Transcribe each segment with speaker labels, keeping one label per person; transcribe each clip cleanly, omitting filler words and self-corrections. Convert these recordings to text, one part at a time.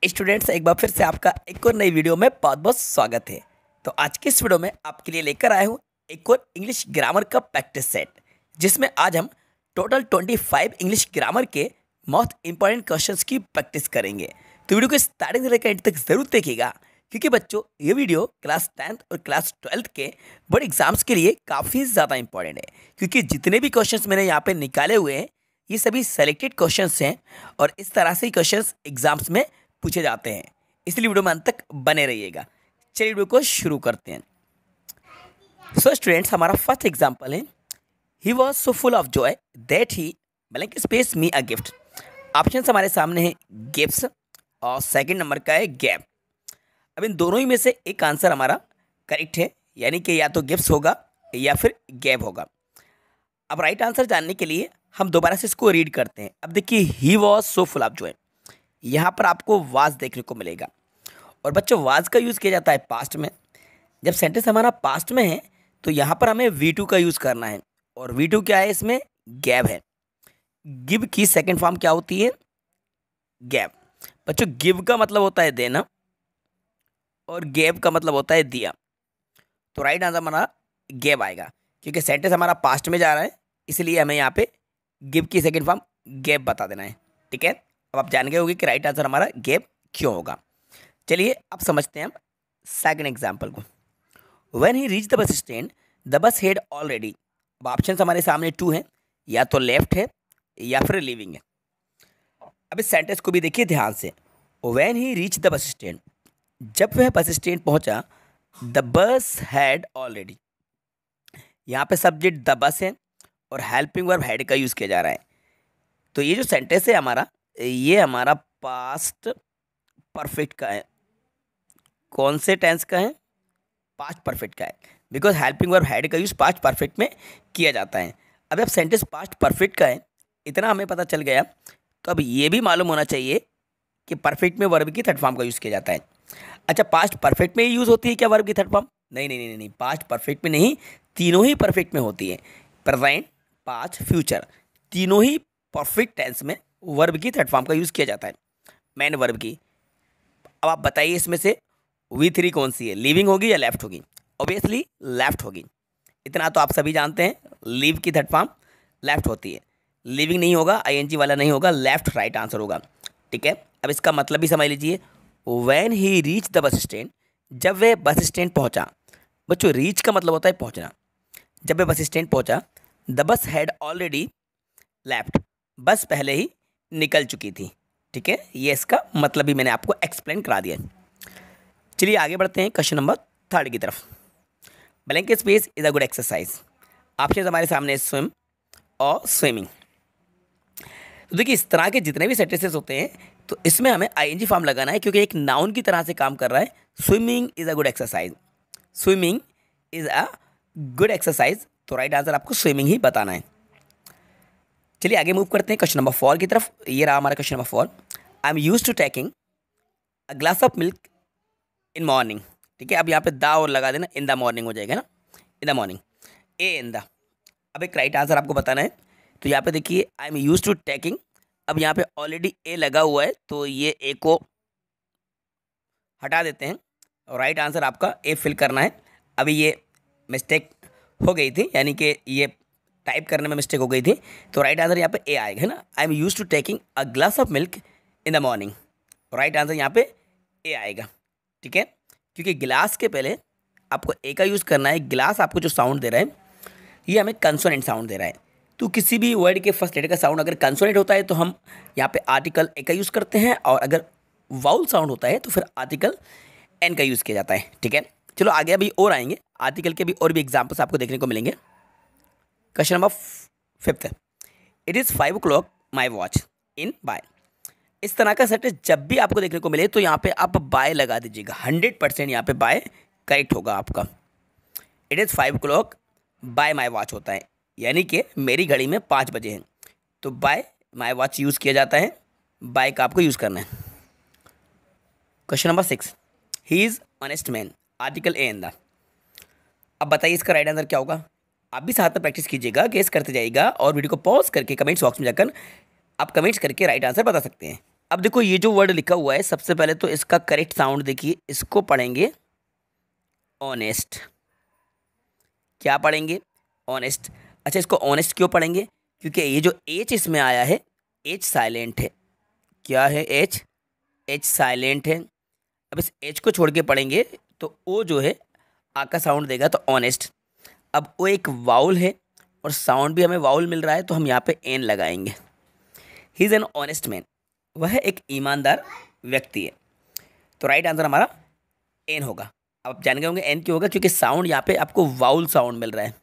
Speaker 1: Students, एक बार फिर से आपका एक और नई वीडियो में बहुत बहुत स्वागत है। तो आज की इस वीडियो में आपके लिए लेकर आया हूँ एक और इंग्लिश ग्रामर का प्रैक्टिस सेट, जिसमें आज हम टोटल 25 इंग्लिश ग्रामर के मोस्ट इंपॉर्टेंट क्वेश्चंस की प्रैक्टिस करेंगे। तो वीडियो को स्टार्टिंग से लेकर एंड तक जरूर देखिएगा, क्योंकि बच्चों ये वीडियो क्लास 10th और क्लास 12th के बोर्ड एग्जाम्स के लिए काफ़ी ज़्यादा इंपॉर्टेंट है, क्योंकि जितने भी क्वेश्चंस मैंने यहाँ पे निकाले हुए हैं ये सभी सेलेक्टेड क्वेश्चंस हैं और इस तरह से ही क्वेश्चंस एग्जाम्स में पूछे जाते हैं। इसलिए वीडियो में अंत तक बने रहिएगा। चलिए वीडियो को शुरू करते हैं। सो स्टूडेंट्स, हमारा फर्स्ट एग्जाम्पल है, he was so full of Joy that he blank space me a gift. Option हमारे सामने है गिफ्ट्स और सेकंड नंबर का है गैप। अब इन दोनों ही में से एक आंसर हमारा करेक्ट है, यानी कि या तो गिफ्ट्स होगा या फिर गैप होगा। अब राइट आंसर जानने के लिए हम दोबारा से इसको रीड करते हैं। अब देखिए, he was so full of Joy, यहाँ पर आपको वाज देखने को मिलेगा और बच्चों वाज का यूज़ किया जाता है पास्ट में। जब सेंटेंस हमारा पास्ट में है तो यहाँ पर हमें V2 का यूज़ करना है, और V2 क्या है, इसमें गैप है। गिव की सेकंड फॉर्म क्या होती है, गैप। बच्चों गिव का मतलब होता है देना और गैप का मतलब होता है दिया। तो राइट आंसर हमारा गैप आएगा, क्योंकि सेंटेंस हमारा पास्ट में जा रहा है, इसलिए हमें यहाँ पे गिव की सेकंड फॉर्म गैप बता देना है। ठीक है, अब आप जान गए होंगे कि राइट आंसर हमारा गैप क्यों होगा। चलिए अब समझते हैं हम सेकंड एग्जाम्पल को। When he reach the bus stand the bus head already. अब ऑप्शन हमारे सामने 2 हैं, या तो लेफ्ट है या फिर लिविंग है। अब इस सेंटेंस को भी देखिए ध्यान से। When he reach the bus stand, जब वह बस स्टैंड पहुंचा, द बस हैड ऑलरेडी। यहाँ पे सब्जेक्ट द बस है और हेल्पिंग वर्ब हैड का यूज़ किया जा रहा है। तो ये जो सेंटेंस है हमारा, ये हमारा पास्ट परफेक्ट का है। कौन से टेंस का है, पास्ट परफेक्ट का है, बिकॉज हेल्पिंग वर्ब हैड का यूज़ पास्ट परफेक्ट में किया जाता है। अब जब सेंटेंस पास्ट परफेक्ट का है, इतना हमें पता चल गया, तो अब ये भी मालूम होना चाहिए कि परफेक्ट में वर्ब की थर्ड फॉर्म का यूज़ किया जाता है। अच्छा, पास्ट परफेक्ट में ही यूज़ होती है क्या वर्ब की थर्ड फॉर्म? नहीं नहीं नहीं नहीं, पास्ट परफेक्ट में नहीं, तीनों ही परफेक्ट में होती है। प्रेजेंट, पास्ट, फ्यूचर, तीनों ही परफेक्ट टेंस में वर्ब की थर्ड फॉर्म का यूज़ किया जाता है, मेन वर्ब की। अब आप बताइए इसमें से V3 कौन सी है, लिविंग होगी या लेफ्ट होगी? ऑब्वियसली लेफ्ट होगी, इतना तो आप सभी जानते हैं। लिव की थर्ड फॉर्म लेफ्ट होती है, लिविंग नहीं होगा, ING वाला नहीं होगा, लेफ्ट राइट आंसर होगा। ठीक है, अब इसका मतलब भी समझ लीजिए। When he reach the bus stand, जब वह बस स्टैंड पहुंचा। बच्चों रीच का मतलब होता है पहुंचना। जब वह बस स्टैंड पहुंचा, the bus had already left, बस पहले ही निकल चुकी थी। ठीक है, ये इसका मतलब भी मैंने आपको एक्सप्लेन करा दिया। चलिए आगे बढ़ते हैं क्वेश्चन नंबर 3 की तरफ। Blank space is a good exercise. Option हमारे सामने स्विम और स्विमिंग। तो देखिए, इस तरह के जितने भी सेंटेंसेस होते हैं तो इसमें हमें ING फॉर्म लगाना है, क्योंकि एक नाउन की तरह से काम कर रहा है। Swimming is a good exercise, swimming is a good exercise, तो राइट आंसर आपको स्विमिंग ही बताना है। चलिए आगे मूव करते हैं क्वेश्चन नंबर 4 की तरफ। ये रहा हमारा question number 4। I am use to taking a glass of milk in morning. ठीक है, अब यहाँ पे दा और लगा देना, इन द मॉर्निंग हो जाएगा ना, इन the morning, A in the. अब एक राइट आंसर आपको बताना है। तो यहाँ पे देखिए, I am use to taking, अब यहाँ पे ऑलरेडी ए लगा हुआ है, तो ये ए को हटा देते हैं और राइट आंसर आपका ए फिल करना है। अभी ये मिस्टेक हो गई थी, यानी कि ये टाइप करने में मिस्टेक हो गई थी, तो राइट आंसर यहाँ पे ए आएगा, है ना। I am use to taking a glass of milk in the morning, right answer यहाँ पे ए आएगा। ठीक है, क्योंकि गिलास के पहले आपको ए का यूज़ करना है। गिलास आपको जो साउंड दे रहा है ये हमें कंसोनेंट साउंड दे रहा है। तो किसी भी वर्ड के फर्स्ट लेटर का साउंड अगर कंसोनेंट होता है तो हम यहाँ पे आर्टिकल ए का यूज़ करते हैं, और अगर वाउल साउंड होता है तो फिर आर्टिकल एन का यूज़ किया जाता है। ठीक है, चलो आगे अभी और आएंगे, आर्टिकल के भी और भी एग्जाम्पल्स आपको देखने को मिलेंगे। क्वेश्चन नंबर 5 है, it is 5 o'clock my watch in by. इस तरह का सेंटेंस जब भी आपको देखने को मिले तो यहाँ पे आप बाय लगा दीजिएगा। 100% यहाँ पे बाय करेक्ट होगा आपका। It is 5 o'clock bye my watch होता है, यानी कि मेरी घड़ी में 5 बजे हैं, तो बाय माई वॉच यूज़ किया जाता है, बाय का आपको यूज़ करना है। Question number 6, he is honest man, article a in the. अब बताइए इसका राइट आंसर क्या होगा? आप भी साथ में प्रैक्टिस कीजिएगा, गेस करते जाइएगा, और वीडियो को पॉज करके कमेंट्स बॉक्स में जाकर आप कमेंट्स करके राइट आंसर बता सकते हैं। अब देखो ये जो वर्ड लिखा हुआ है, सबसे पहले तो इसका करेक्ट साउंड देखिए, इसको पढ़ेंगे ऑनेस्ट। क्या पढ़ेंगे? ऑनेस्ट। अच्छा, इसको ऑनेस्ट क्यों पढ़ेंगे? क्योंकि ये जो एच इसमें आया है, एच साइलेंट है। क्या है? एच। एच साइलेंट है। अब इस एच को छोड़ के पढ़ेंगे तो ओ जो है आ का साउंड देगा, तो ऑनेस्ट। अब वो एक वाउल है और साउंड भी हमें वाउल मिल रहा है, तो हम यहाँ पे एन लगाएंगे। He is an honest man. वह एक ईमानदार व्यक्ति है। तो राइट आंसर हमारा एन होगा। अब आप जान गए होंगे एन क्यों होगा, क्योंकि साउंड यहाँ पे आपको वाउल साउंड मिल रहा है।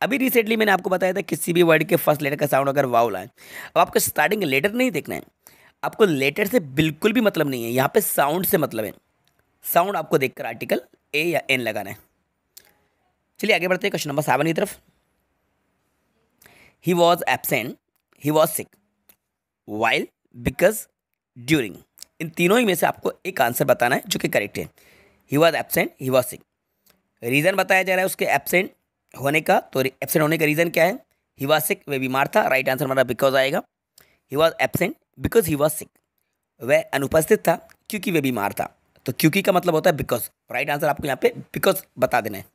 Speaker 1: अभी रिसेंटली मैंने आपको बताया था किसी भी वर्ड के फर्स्ट लेटर का साउंड अगर वाउल आए। अब आपको स्टार्टिंग लेटर नहीं देखना है, आपको लेटर से बिल्कुल भी मतलब नहीं है, यहाँ पे साउंड से मतलब है। साउंड आपको देखकर आर्टिकल ए या एन लगाना है। चलिए आगे बढ़ते हैं क्वेश्चन नंबर 7 की तरफ। He was absent, he was sick, while, because, during. इन तीनों ही में से आपको एक आंसर बताना है जो कि करेक्ट है। ही was absent, he was sick. Reason बताया जा रहा है उसके एबसेंट होने का, तो एबसेंट होने का रीज़न क्या है? ही वॉज सिक, वह बीमार था। राइट आंसर हमारा बिकॉज आएगा। ही was absent because he was सिक। वह अनुपस्थित था क्योंकि वह बीमार था। तो क्योंकि का मतलब होता है बिकॉज। राइट आंसर आपको यहाँ पे बिकॉज बता देना है।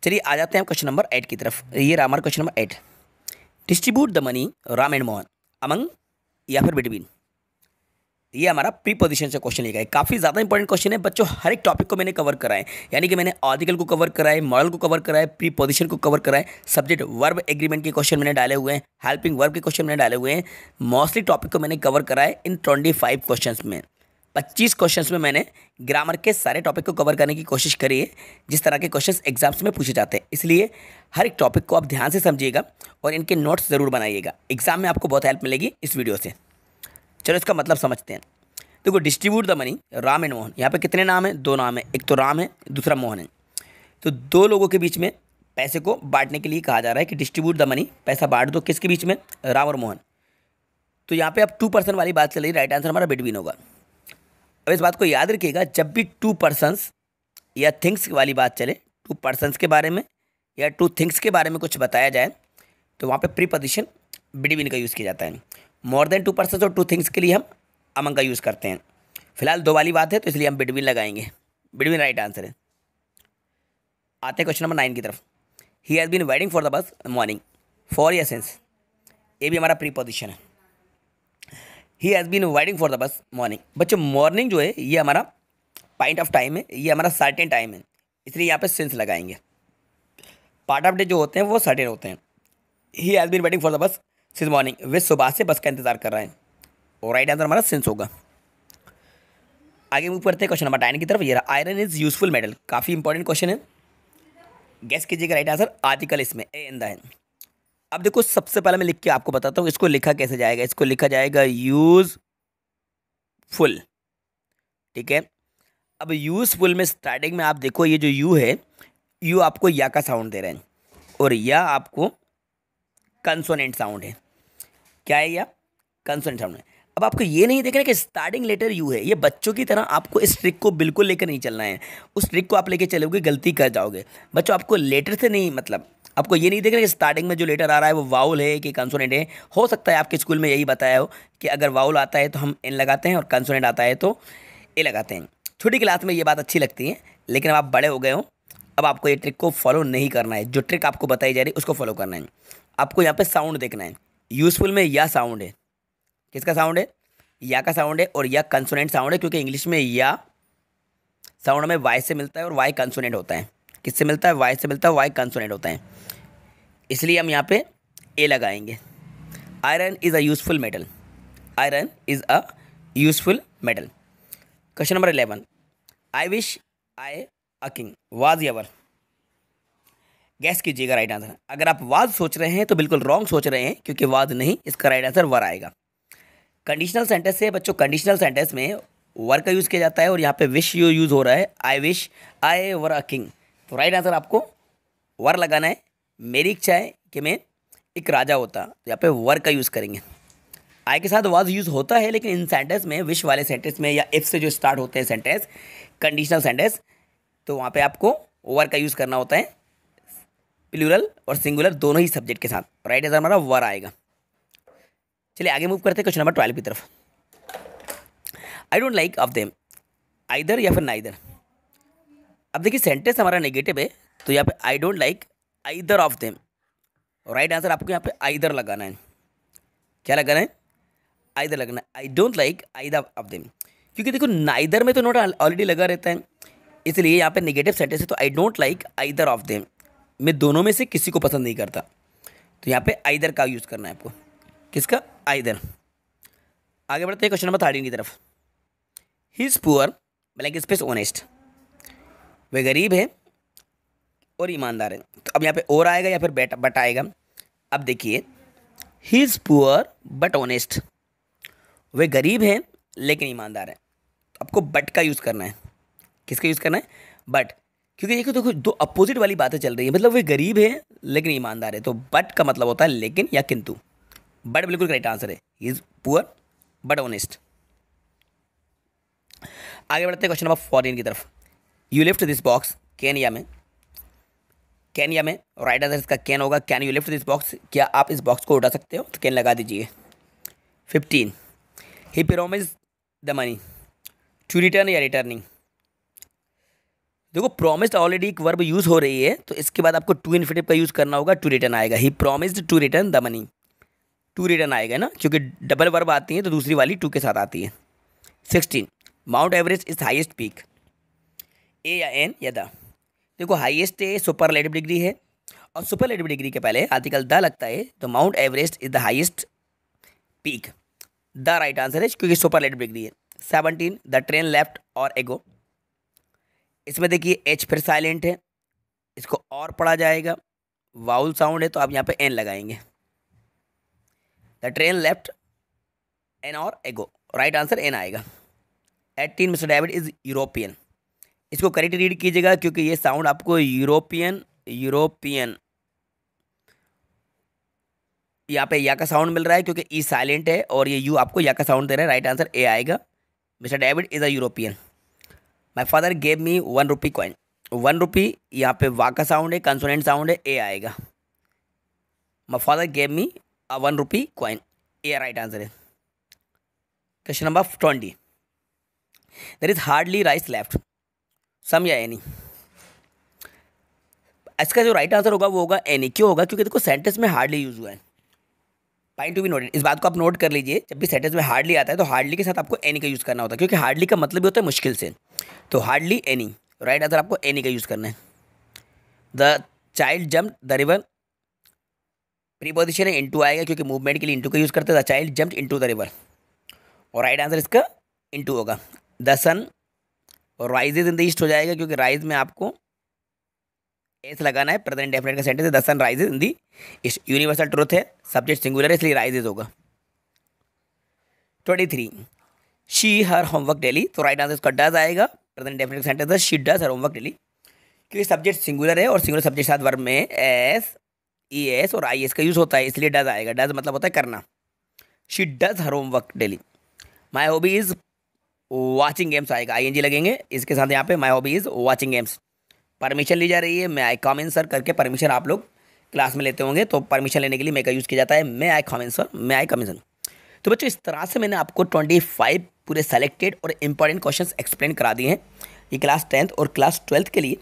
Speaker 1: चलिए आ जाते हैं क्वेश्चन नंबर 8 की तरफ। ये रहा हमारा question number 8। Distribute the money Ram and Mohan among या फिर बिटवीन। ये हमारा प्री पोजीशन से क्वेश्चन लिखा है। काफ़ी ज़्यादा इंपॉर्टेंट क्वेश्चन है बच्चों। हर एक टॉपिक को मैंने कवर करा है, यानी कि मैंने आर्टिकल को कवर करा है, मॉडल को कवर करा है, प्री पोजीशन को कवर करा है, सब्जेक्ट वर्ब एग्रीमेंट के क्वेश्चन मैंने डाले हुए हैं, हेल्पिंग वर्ब के क्वेश्चन मैंने डाले हुए हैं। मोस्टली टॉपिक को मैंने कवर करा है इन 25 क्वेश्चन में। 25 क्वेश्चन में मैंने ग्रामर के सारे टॉपिक को कवर करने की कोशिश करी है, जिस तरह के क्वेश्चन एग्जाम्स में पूछे जाते हैं। इसलिए हर एक टॉपिक को आप ध्यान से समझिएगा और इनके नोट्स ज़रूर बनाइएगा। एग्जाम में आपको बहुत हेल्प मिलेगी इस वीडियो से। चलो इसका मतलब समझते हैं। देखो, distribute the money Ram and Mohan. यहाँ पे कितने नाम हैं? 2 नाम है, एक तो राम है, दूसरा मोहन है। तो 2 लोगों के बीच में पैसे को बांटने के लिए कहा जा रहा है कि डिस्ट्रीब्यूट द मनी, पैसा बांट दो। किसके बीच में? राम और मोहन। तो यहाँ पे अब 2 पर्सन वाली बात चल रही है। राइट आंसर हमारा बिटवीन होगा। अब इस बात को याद रखिएगा, जब भी 2 पर्सन्स या थिंग्स वाली बात चले, 2 पर्सन्स के बारे में या 2 थिंग्स के बारे में कुछ बताया जाए, तो वहाँ पे प्रीपोजिशन बिटवीन का यूज़ किया जाता है। मोर देन 2 पर्सन्स और 2 थिंग्स के लिए हम अमंग का यूज़ करते हैं। फिलहाल 2 वाली बात है तो इसलिए हम बिटवीन लगाएंगे। बिटवीन राइट आंसर है। आते हैं क्वेश्चन नंबर 9 की तरफ। He has been waiting for the bus morning for या सिंस। ये भी हमारा प्रीपोजिशन है। He has been waiting for the bus morning. बच्चों, मॉर्निंग जो है ये हमारा पॉइंट ऑफ टाइम है, ये हमारा सर्टेन टाइम है, इसलिए यहाँ पे सिंस लगाएंगे। पार्ट ऑफ डे जो होते हैं वो सर्टेन होते हैं। He has been waiting for the bus since morning. वे सुबह से बस का इंतजार कर रहे हैं, और राइट आंसर हमारा सिंस होगा। आगे मूव करते हैं क्वेश्चन नंबर 9 की तरफ। ये रहा, आयरन इज यूजफुल मेटल। काफ़ी इंपॉर्टेंट क्वेश्चन है। गेस कीजिएगा राइट आंसर। आर्टिकल इसमें ए इन द है। अब देखो, सबसे पहले मैं लिख के आपको बताता हूँ इसको लिखा कैसे जाएगा। इसको लिखा जाएगा यूजफुल। ठीक है। अब यूजफुल में स्टार्टिंग में आप देखो, ये जो यू है, यू आपको या का साउंड दे रहे हैं और या आपको कंसोनेंट साउंड है। क्या है? या कंसोनेंट साउंड है। अब आपको ये नहीं देखना कि स्टार्टिंग लेटर यू है। ये बच्चों की तरह आपको इस ट्रिक को बिल्कुल लेकर नहीं चलना है। उस ट्रिक को आप लेके चलोगे गलती कर जाओगे। बच्चों, आपको लेटर से नहीं मतलब, आपको ये नहीं देखना कि स्टार्टिंग में जो लेटर आ रहा है वो वाउल है कि कंसोनेंट है। हो सकता है आपके स्कूल में यही बताया हो कि अगर वाउल आता है तो हम एन लगाते हैं और कंसोनेंट आता है तो ए लगाते हैं। छोटी क्लास में ये बात अच्छी लगती है, लेकिन अब आप बड़े हो गए हो, अब आपको ये ट्रिक को फॉलो नहीं करना है। जो ट्रिक आपको बताई जा रही है उसको फॉलो करना है। आपको यहाँ पे साउंड देखना है। यूजफुल में या साउंड है। किसका साउंड है? या का साउंड है। और या कंसोनेंट साउंड है, क्योंकि इंग्लिश में या साउंड में वाई से मिलता है और वाई कंसोनेंट होता है। किससे मिलता है? वाई से मिलता है, वाई कंसोनेंट होता है, इसलिए हम यहाँ पे ए लगाएंगे। Iron is a useful metal. Iron is a useful metal. Question number 11। I wish I a king was ever. Gas कीजिएगा राइट आंसर। अगर आप वाज सोच रहे हैं तो बिल्कुल रॉन्ग सोच रहे हैं, क्योंकि वाज नहीं, इसका राइट आंसर वर आएगा। कंडीशनल सेंटेंस है बच्चों। कंडीशनल सेंटेंस में वर का यूज़ किया जाता है और यहाँ पे विश यूज़ हो रहा है। I wish I were a king. तो राइट आंसर आपको वर लगाना है। मेरी इच्छा है कि मैं एक राजा होता, तो यहाँ पे वर का यूज़ करेंगे। आई के साथ वाज यूज़ होता है, लेकिन इन सेंटेंस में, विश वाले सेंटेंस में या इफ से जो स्टार्ट होते हैं सेंटेंस, कंडीशनल सेंटेंस, तो वहाँ पे आपको वर का यूज़ करना होता है, प्लूरल और सिंगुलर दोनों ही सब्जेक्ट के साथ। राइट आंसर हमारा वर आएगा। चलिए आगे मूव करते हैं क्वेश्चन नंबर 12 की तरफ। I don't like of them, either या फिर नाइदर। अब देखिए सेंटेंस हमारा नेगेटिव है, तो यहाँ पे I don't like either of them, right answer आपको यहाँ पे आइदर लगाना है। क्या लगाना है? आइदर लगाना है। I don't like either of them, क्योंकि देखो नाइदर में तो नोट ऑलरेडी लगा रहता है, इसलिए यहाँ पे नेगेटिव सेंटेंस है, तो I don't like either of them, मैं दोनों में से किसी को पसंद नहीं करता, तो यहाँ पे आइदर का यूज़ करना है आपको। किसका? आइदर। आगे बढ़ते हैं क्वेश्चन नंबर 13 की तरफ। He is poor blank space honest, वह गरीब है और ईमानदार है। तो अब यहाँ पे और आएगा या फिर बट आएगा। अब देखिए he is poor but honest, वह गरीब है लेकिन ईमानदार है, तो आपको बट का यूज़ करना है। किसका यूज़ करना है? बट, क्योंकि देखो दो अपोजिट वाली बातें चल रही है, मतलब वह गरीब है लेकिन ईमानदार है, तो बट का मतलब होता है लेकिन या किंतु। बट बिल्कुल करेक्ट आंसर है, he is poor but honest. आगे बढ़ते हैं क्वेश्चन नंबर 14 की तरफ। You lift this box Kenya में, केनिया में राइट आंसर इसका कैन होगा। Can you lift this box, क्या आप इस बॉक्स को उठा सकते हो? तो कैन लगा दीजिए। 15 he promised the money to return या रिटर्निंग। देखो प्रॉमिस्ड ऑलरेडी एक वर्ब यूज़ हो रही है, तो इसके बाद आपको टू इन्फिनिटिव का यूज़ करना होगा, टू रिटर्न आएगा। He promised to return the money, to return आएगा ना, क्योंकि डबल वर्ब आती है तो दूसरी वाली टू के साथ आती है। 16 Mount Everest is highest peak, a या एन या द। देखो हाईएस्ट है, सुपरलेटिव डिग्री है, और सुपरलेटिव डिग्री के पहले आर्टिकल द लगता है, तो mount Everest is the highest peak, the right answer है क्योंकि सुपरलेटिव डिग्री है। 17 द ट्रेन लेफ्ट और एगो, इसमें देखिए एच फिर साइलेंट है, इसको और पढ़ा जाएगा, वाउल साउंड है, तो आप यहाँ पे एन लगाएंगे। द ट्रेन लेफ्ट एन और एगो, राइट आंसर एन आएगा। 18 मिस्टर डेविड इज यूरोपियन, इसको करेक्ट रीड कीजिएगा क्योंकि ये साउंड आपको यूरोपियन यहाँ पे या का साउंड मिल रहा है क्योंकि ई साइलेंट है, और ये यू आपको या का साउंड दे रहा है, राइट आंसर ए आएगा। Mister David is a European. My father gave me 1 rupee coin, 1 रुपी यहाँ पे वा का साउंड है, कंसोनेंट साउंड है, ए आएगा। My father gave me a 1 rupee coin, a right answer है। Question number 20 there is hardly rice left, some या any. इसका जो राइट आंसर होगा वो होगा एनी। क्यों होगा? क्योंकि देखो सेंटेंस में हार्डली यूज हुआ है। पॉइंट टू बी नोटेड, इस बात को आप नोट कर लीजिए, जब भी सेंटेंस में हार्डली आता है तो हार्डली के साथ आपको एनी का यूज़ करना होता है, क्योंकि हार्डली का मतलब भी होता है मुश्किल से, तो हार्डली एनी, राइट आंसर आपको एनी का यूज़ करना है। The child jump the river, preposition है, इनटू आएगा क्योंकि मूवमेंट के लिए इनटू का यूज़ करते हैं। The child jump into the river, और राइट आंसर इसका इनटू होगा। The sun rises in the east हो जाएगा क्योंकि राइज में आपको एस लगाना है, प्रेजेंट डेफिनेट का सेंटेंस है। The sun rises in the east, universal truth है, सब्जेक्ट सिंगुलर है इसलिए राइजेज होगा। 23 शी हर होमवर्क डेली, तो राइट आंसर इसका डज आएगा, प्रेजेंट डेफिनेट का सेंटेंस है, she does her homework daily, क्योंकि सब्जेक्ट सिंगुलर है और सिंगुलर सब्जेक्ट साथ वर्ब में एस ई एस और आई एस का यूज़ होता है, इसलिए डज आएगा। डज मतलब होता है करना। She does her homework daily. My hobby is watching games आएगा, आई एन जी लगेंगे इसके साथ यहाँ पे। My hobby is watching games. Permission ली जा रही है, मैं आई कम इन सर करके परमिशन आप लोग क्लास में लेते होंगे, तो परमिशन लेने के लिए मैं का यूज़ किया जाता है, मैं आई कम इन सर, मैं आई कम इन सर। तो बच्चों इस तरह से मैंने आपको 25 पूरे सेलेक्टेड और इंपॉर्टेंट क्वेश्चंस एक्सप्लेन करा दिए हैं। ये क्लास 10th और क्लास 12th के लिए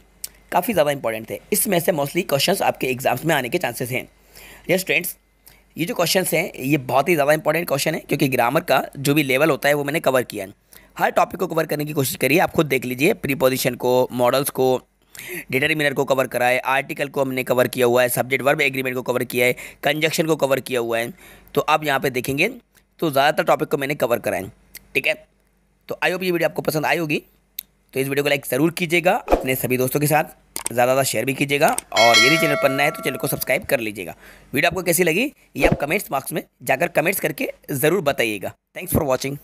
Speaker 1: काफ़ी ज़्यादा इंपॉर्टेंट थे। इसमें से मोस्टली क्वेश्चंस आपके एग्जाम्स में आने के चांसेस हैं। यस स्टूडेंट्स, ये जो क्वेश्चंस हैं ये बहुत ही ज़्यादा इंपॉर्टेंट क्वेश्चन है, क्योंकि ग्रामर का जो भी लेवल होता है वो मैंने कवर किया है। हर टॉपिक को कवर करने की कोशिश करिए, आप खुद देख लीजिए, प्रीपोजिशन को, मॉडल्स को, डिटरमिनर को कवर करा है, आर्टिकल को हमने कवर किया हुआ है, सब्जेक्ट वर्ब एग्रीमेंट को कवर किया है, कंजक्शन को कवर किया हुआ है। तो आप यहाँ पे देखेंगे तो ज़्यादातर टॉपिक को मैंने कवर करा है। ठीक है, तो आई होप ये वीडियो आपको पसंद आई होगी, तो इस वीडियो को लाइक ज़रूर कीजिएगा, अपने सभी दोस्तों के साथ ज़्यादा शेयर भी कीजिएगा, और यदि चैनल पर नया है तो चैनल को सब्सक्राइब कर लीजिएगा। वीडियो आपको कैसी लगी ये आप कमेंट्स बॉक्स में जाकर कमेंट्स करके ज़रूर बताइएगा। Thanks for watching.